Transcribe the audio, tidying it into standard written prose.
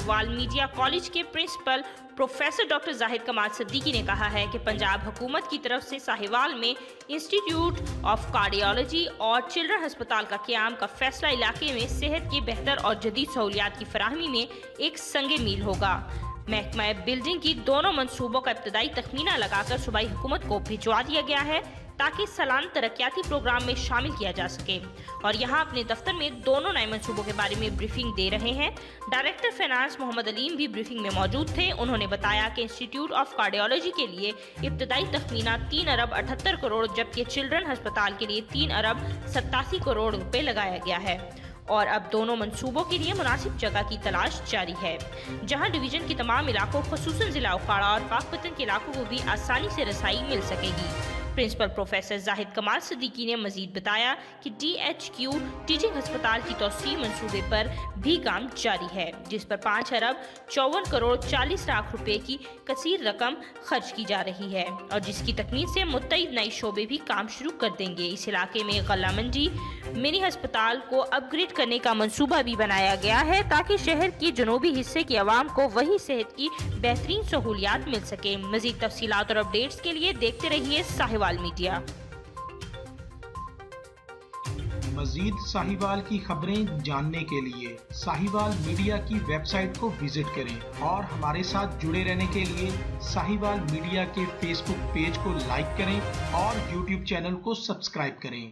Sahiwal media college के principal professor doctor Zahid कमाल सिद्दीकी ने कहा है कि पंजाब हुकूमत की तरफ से साहिवाल में इंस्टीट्यूट ऑफ कार्डियोलॉजी और चिल्ड्रन अस्पताल का क़याम का फैसला इलाके में सेहत की बेहतर और जदीद सहूलियात की फराहमी में एक संगे मील होगा। महकमा बिल्डिंग की दोनों मंसूबों का इब्तदाई तखमीना लगाकर सूबाई हुकूमत को भिजवा दिया गया है ताकि सालाना तरक्याती प्रोग्राम में शामिल किया जा सके और यहां अपने दफ्तर में दोनों नए मंसूबों के बारे में ब्रीफिंग दे रहे हैं। डायरेक्टर फाइनेंस मोहम्मद अलीम भी ब्रीफिंग में मौजूद थे। उन्होंने बताया कि इंस्टीट्यूट ऑफ कार्डियोलॉजी के लिए इब्तदाई तखमीना 3 अरब 78 करोड़ जबकि चिल्ड्रन अस्पताल के लिए 3 अरब 87 करोड़ रुपए लगाया गया है और अब दोनों मंसूबों के लिए मुनासिब जगह की तलाश जारी है, जहां डिवीजन के तमाम इलाकों खुसूसन जिला उखाड़ा और पाकपतन के इलाकों को भी आसानी से रसाई मिल सकेगी। प्रिंसिपल प्रोफेसर जाहिद कमाल सिद्दीकी ने मजीद बताया कि DHQ टीचिंग अस्पताल की तौसीह मंसूबे पर भी काम जारी है, जिस पर 5 अरब 54 करोड़ 40 लाख रुपए की कसीर रकम खर्च की जा रही है और जिसकी तकमील से मुत्तईद नए शोबे भी काम शुरू कर देंगे। इस इलाके में गल्ला मंडी मिनी अस्पताल को अपग्रेड करने का मंसूबा भी बनाया गया है ताकि शहर के जनूबी हिस्से की आवाम को वही सेहत की बेहतरीन सहूलियात मिल सके। मजीद तफसीलात और अपडेट्स के लिए देखते रहिए साहिवाल मीडिया। मजीद साहिवाल की खबरें जानने के लिए साहिवाल मीडिया की वेबसाइट को विजिट करें और हमारे साथ जुड़े रहने के लिए साहिवाल मीडिया के फेसबुक पेज को लाइक करें और यूट्यूब चैनल को सब्सक्राइब करें।